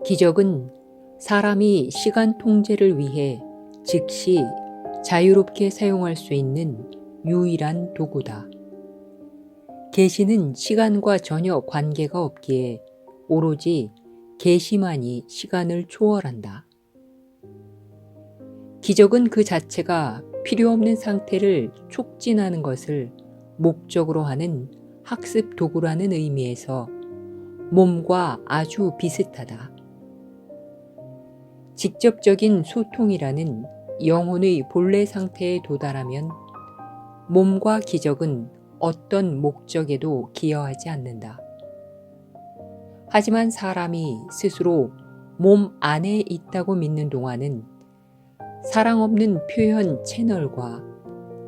기적은 사람이 시간 통제를 위해 즉시 자유롭게 사용할 수 있는 유일한 도구다. 계시는 시간과 전혀 관계가 없기에 오로지 계시만이 시간을 초월한다. 기적은 그 자체가 필요 없는 상태를 촉진하는 것을 목적으로 하는 학습 도구라는 의미에서 몸과 아주 비슷하다. 직접적인 소통이라는 영혼의 본래 상태에 도달하면 몸과 기적은 어떤 목적에도 기여하지 않는다. 하지만 사람이 스스로 몸 안에 있다고 믿는 동안은 사랑 없는 표현 채널과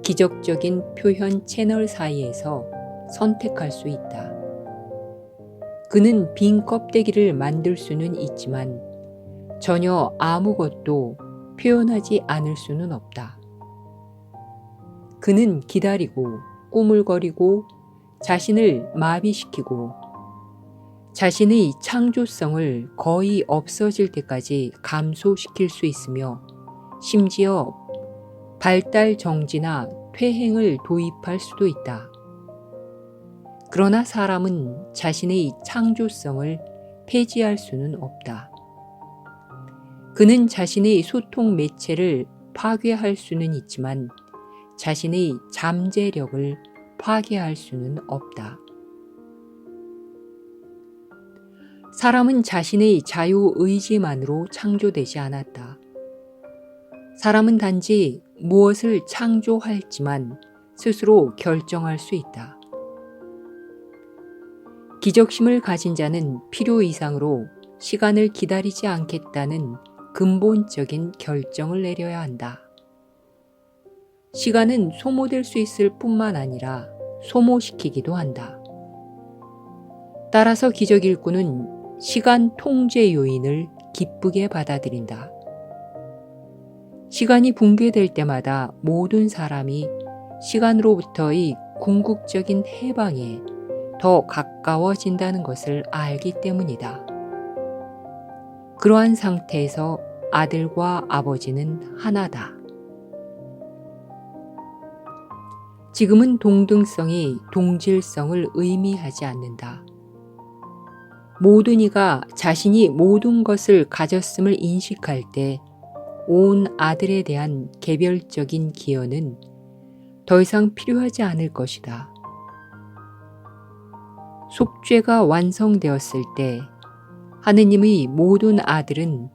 기적적인 표현 채널 사이에서 선택할 수 있다. 그는 빈 껍데기를 만들 수는 있지만 전혀 아무것도 표현하지 않을 수는 없다. 그는 기다리고 꾸물거리고 자신을 마비시키고 자신의 창조성을 거의 없어질 때까지 감소시킬 수 있으며 심지어 발달 정지나 퇴행을 도입할 수도 있다. 그러나 사람은 자신의 창조성을 폐지할 수는 없다. 그는 자신의 소통 매체를 파괴할 수는 있지만 자신의 잠재력을 파괴할 수는 없다. 사람은 자신의 자유의지만으로 창조되지 않았다. 사람은 단지 무엇을 창조할지만 스스로 결정할 수 있다. 기적심을 가진 자는 필요 이상으로 시간을 기다리지 않겠다는 근본적인 결정을 내려야 한다. 시간은 소모될 수 있을 뿐만 아니라 소모시키기도 한다. 따라서 기적 일꾼은 시간 통제 요인을 기쁘게 받아들인다. 시간이 붕괴될 때마다 모든 사람이 시간으로부터의 궁극적인 해방에 더 가까워진다는 것을 알기 때문이다. 그러한 상태에서 아들과 아버지는 하나다. 지금은 동등성이 동질성을 의미하지 않는다. 모든 이가 자신이 모든 것을 가졌음을 인식할 때 온 아들에 대한 개별적인 기여는 더 이상 필요하지 않을 것이다. 속죄가 완성되었을 때 하느님의 모든 아들은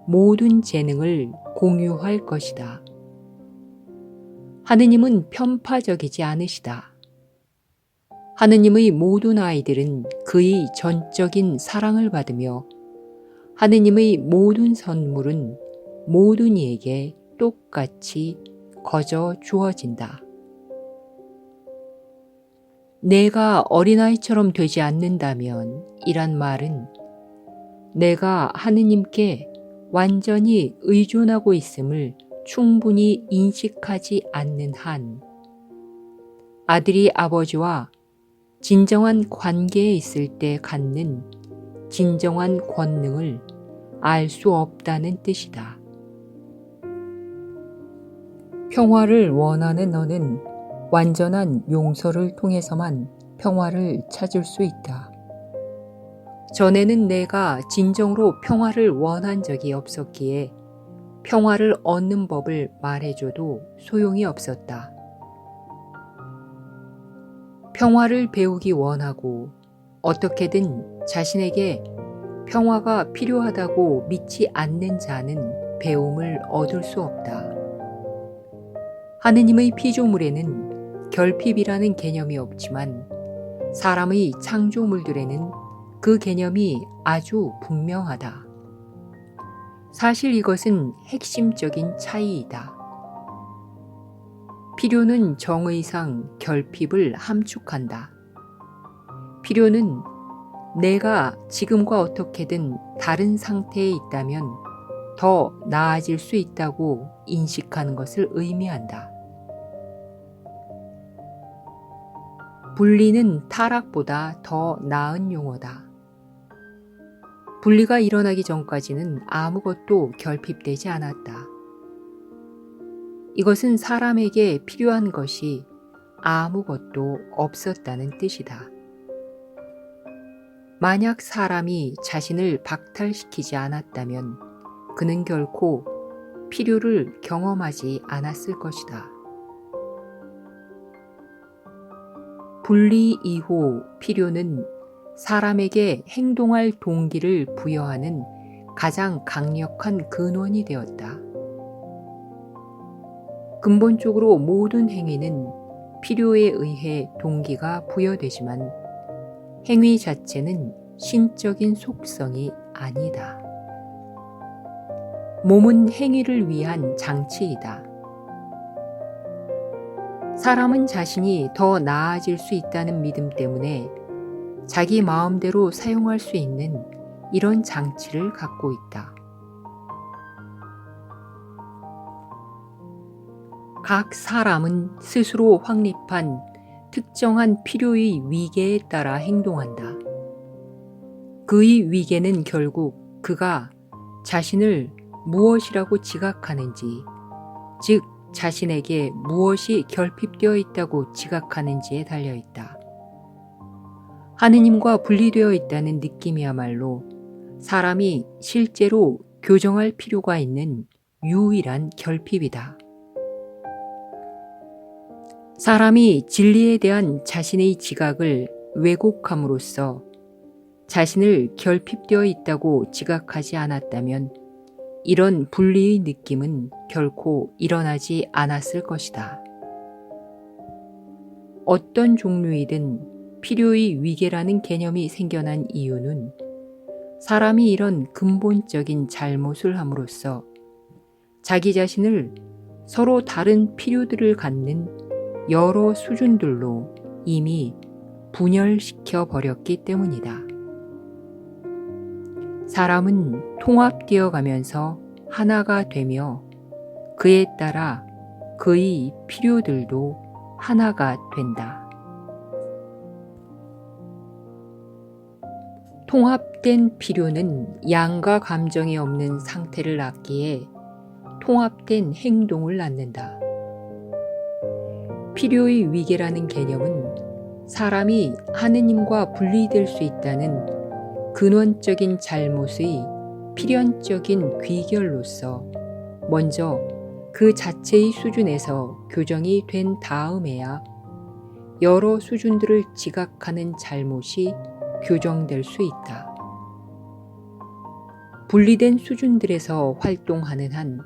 모든 재능을 공유할 것이다. 하느님은 편파적이지 않으시다. 하느님의 모든 아이들은 그의 전적인 사랑을 받으며 하느님의 모든 선물은 모든 이에게 똑같이 거저 주어진다. 내가 어린아이처럼 되지 않는다면 이란 말은 내가 하느님께 완전히 의존하고 있음을 충분히 인식하지 않는 한 아들이 아버지와 진정한 관계에 있을 때 갖는 진정한 권능을 알 수 없다는 뜻이다. 평화를 원하는 너는 완전한 용서를 통해서만 평화를 찾을 수 있다. 전에는 내가 진정으로 평화를 원한 적이 없었기에 평화를 얻는 법을 말해줘도 소용이 없었다. 평화를 배우기 원하고 어떻게든 자신에게 평화가 필요하다고 믿지 않는 자는 배움을 얻을 수 없다. 하느님의 피조물에는 결핍이라는 개념이 없지만 사람의 창조물들에는 그 개념이 아주 분명하다. 사실 이것은 핵심적인 차이이다. 필요는 정의상 결핍을 함축한다. 필요는 내가 지금과 어떻게든 다른 상태에 있다면 더 나아질 수 있다고 인식하는 것을 의미한다. 분리는 타락보다 더 나은 용어다. 분리가 일어나기 전까지는 아무것도 결핍되지 않았다. 이것은 사람에게 필요한 것이 아무것도 없었다는 뜻이다. 만약 사람이 자신을 박탈시키지 않았다면 그는 결코 필요를 경험하지 않았을 것이다. 분리 이후 필요는 사람에게 행동할 동기를 부여하는 가장 강력한 근원이 되었다. 근본적으로 모든 행위는 필요에 의해 동기가 부여되지만 행위 자체는 신적인 속성이 아니다. 몸은 행위를 위한 장치이다. 사람은 자신이 더 나아질 수 있다는 믿음 때문에 자기 마음대로 사용할 수 있는 이런 장치를 갖고 있다. 각 사람은 스스로 확립한 특정한 필요의 위계에 따라 행동한다. 그의 위계는 결국 그가 자신을 무엇이라고 지각하는지, 즉 자신에게 무엇이 결핍되어 있다고 지각하는지에 달려있다. 하느님과 분리되어 있다는 느낌이야말로 사람이 실제로 교정할 필요가 있는 유일한 결핍이다. 사람이 진리에 대한 자신의 지각을 왜곡함으로써 자신을 결핍되어 있다고 지각하지 않았다면 이런 분리의 느낌은 결코 일어나지 않았을 것이다. 어떤 종류이든 필요의 위계라는 개념이 생겨난 이유는 사람이 이런 근본적인 잘못을 함으로써 자기 자신을 서로 다른 필요들을 갖는 여러 수준들로 이미 분열시켜 버렸기 때문이다. 사람은 통합되어 가면서 하나가 되며 그에 따라 그의 필요들도 하나가 된다. 통합된 필요는 양과 감정이 없는 상태를 낳기에 통합된 행동을 낳는다. 필요의 위계라는 개념은 사람이 하느님과 분리될 수 있다는 근원적인 잘못의 필연적인 귀결로서 먼저 그 자체의 수준에서 교정이 된 다음에야 여러 수준들을 지각하는 잘못이 교정될 수 있다. 분리된 수준들에서 활동하는 한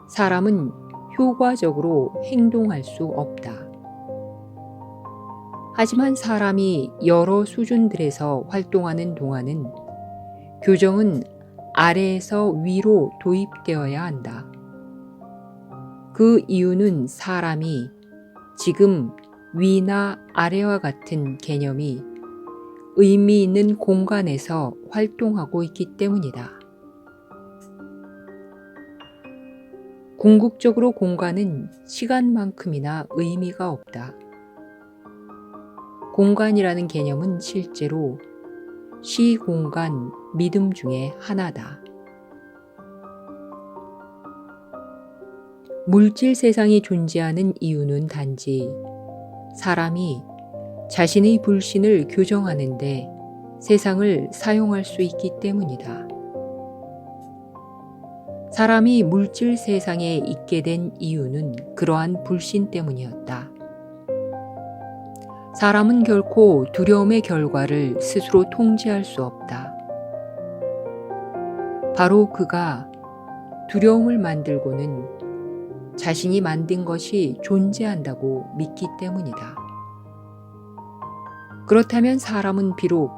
사람은 효과적으로 행동할 수 없다. 하지만 사람이 여러 수준들에서 활동하는 동안은 교정은 아래에서 위로 도입되어야 한다. 그 이유는 사람이 지금 위나 아래와 같은 개념이 의미 있는 공간에서 활동하고 있기 때문이다. 궁극적으로 공간은 시간만큼이나 의미가 없다. 공간이라는 개념은 실제로 시공간, 믿음 중에 하나다. 물질 세상이 존재하는 이유는 단지 사람이 자신의 불신을 교정하는데 세상을 사용할 수 있기 때문이다. 사람이 물질 세상에 있게 된 이유는 그러한 불신 때문이었다. 사람은 결코 두려움의 결과를 스스로 통제할 수 없다. 바로 그가 두려움을 만들고는 자신이 만든 것이 존재한다고 믿기 때문이다. 그렇다면 사람은 비록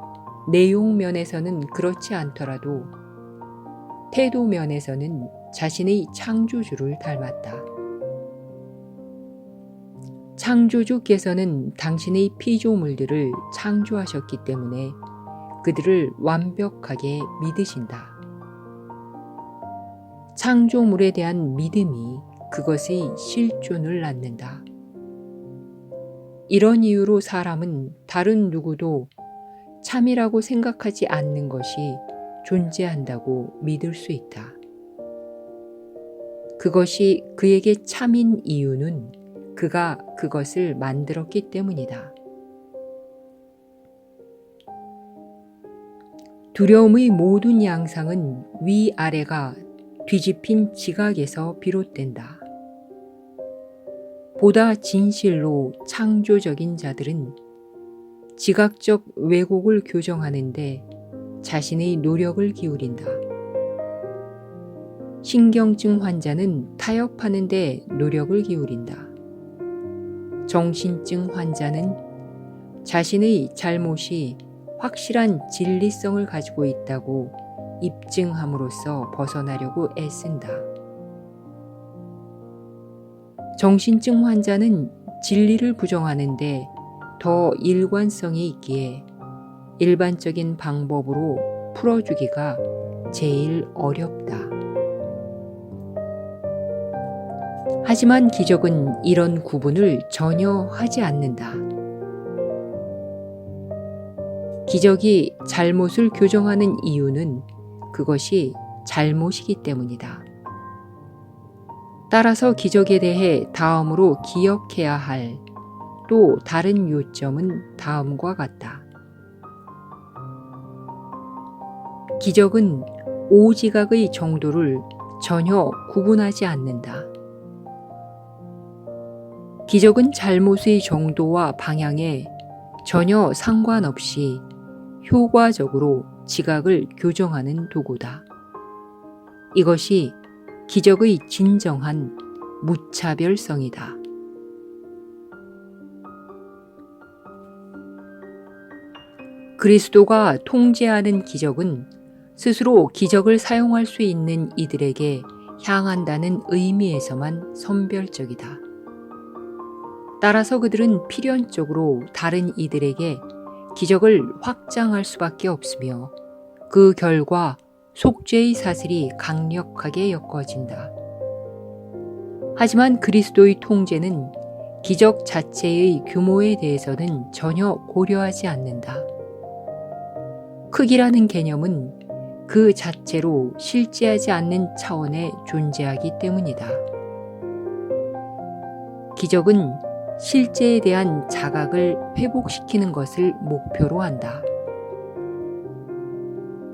내용 면에서는 그렇지 않더라도 태도 면에서는 자신의 창조주를 닮았다. 창조주께서는 당신의 피조물들을 창조하셨기 때문에 그들을 완벽하게 믿으신다. 창조물에 대한 믿음이 그것의 실존을 낳는다. 이런 이유로 사람은 다른 누구도 참이라고 생각하지 않는 것이 존재한다고 믿을 수 있다. 그것이 그에게 참인 이유는 그가 그것을 만들었기 때문이다. 두려움의 모든 양상은 위아래가 뒤집힌 지각에서 비롯된다. 보다 진실로 창조적인 자들은 지각적 왜곡을 교정하는데 자신의 노력을 기울인다. 신경증 환자는 타협하는 데 노력을 기울인다. 정신증 환자는 자신의 잘못이 확실한 진리성을 가지고 있다고 입증함으로써 벗어나려고 애쓴다. 정신증 환자는 진리를 부정하는데 더 일관성이 있기에 일반적인 방법으로 풀어주기가 제일 어렵다. 하지만 기적은 이런 구분을 전혀 하지 않는다. 기적이 잘못을 교정하는 이유는 그것이 잘못이기 때문이다. 따라서 기적에 대해 다음으로 기억해야 할 또 다른 요점은 다음과 같다. 기적은 오지각의 정도를 전혀 구분하지 않는다. 기적은 잘못의 정도와 방향에 전혀 상관없이 효과적으로 지각을 교정하는 도구다. 이것이 기적의 진정한 무차별성이다. 그리스도가 통제하는 기적은 스스로 기적을 사용할 수 있는 이들에게 향한다는 의미에서만 선별적이다. 따라서 그들은 필연적으로 다른 이들에게 기적을 확장할 수밖에 없으며 그 결과 속죄의 사슬이 강력하게 엮어진다. 하지만 그리스도의 통제는 기적 자체의 규모에 대해서는 전혀 고려하지 않는다. 크기라는 개념은 그 자체로 실제하지 않는 차원에 존재하기 때문이다. 기적은 실제에 대한 자각을 회복시키는 것을 목표로 한다.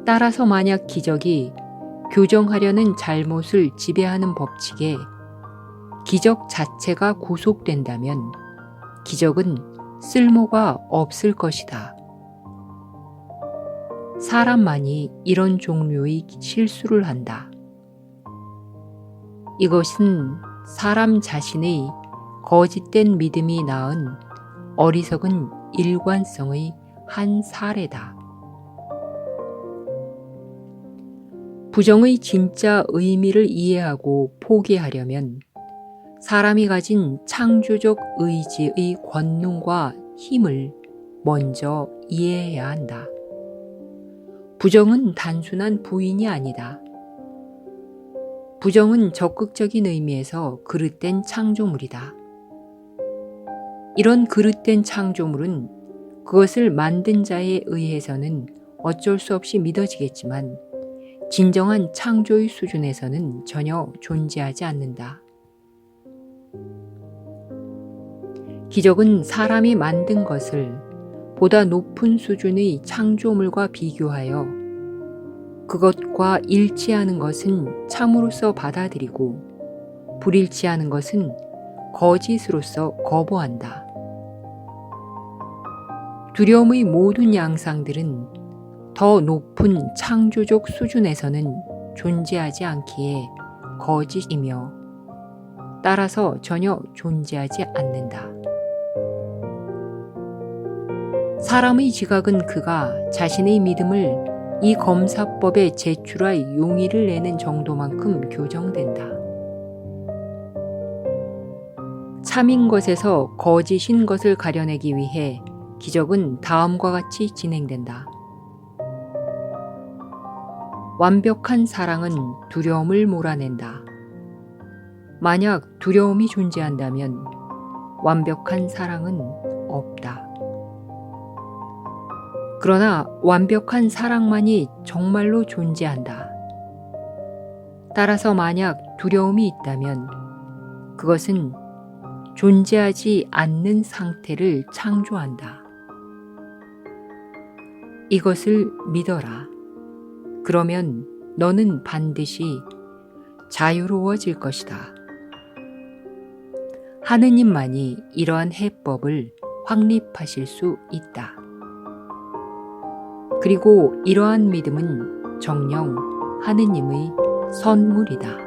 따라서 만약 기적이 교정하려는 잘못을 지배하는 법칙에 기적 자체가 구속된다면 기적은 쓸모가 없을 것이다. 사람만이 이런 종류의 실수를 한다. 이것은 사람 자신의 거짓된 믿음이 낳은 어리석은 일관성의 한 사례다. 부정의 진짜 의미를 이해하고 포기하려면 사람이 가진 창조적 의지의 권능과 힘을 먼저 이해해야 한다. 부정은 단순한 부인이 아니다. 부정은 적극적인 의미에서 그릇된 창조물이다. 이런 그릇된 창조물은 그것을 만든 자에 의해서는 어쩔 수 없이 믿어지겠지만 진정한 창조의 수준에서는 전혀 존재하지 않는다. 기적은 사람이 만든 것을 보다 높은 수준의 창조물과 비교하여 그것과 일치하는 것은 참으로서 받아들이고 불일치하는 것은 거짓으로서 거부한다. 두려움의 모든 양상들은 더 높은 창조적 수준에서는 존재하지 않기에 거짓이며 따라서 전혀 존재하지 않는다. 사람의 지각은 그가 자신의 믿음을 이 검사법에 제출할 용의를 내는 정도만큼 교정된다. 참인 것에서 거짓인 것을 가려내기 위해 기적은 다음과 같이 진행된다. 완벽한 사랑은 두려움을 몰아낸다. 만약 두려움이 존재한다면 완벽한 사랑은 없다. 그러나 완벽한 사랑만이 정말로 존재한다. 따라서 만약 두려움이 있다면 그것은 존재하지 않는 상태를 창조한다. 이것을 믿어라. 그러면 너는 반드시 자유로워질 것이다. 하느님만이 이러한 해법을 확립하실 수 있다. 그리고 이러한 믿음은 정녕 하느님의 선물이다.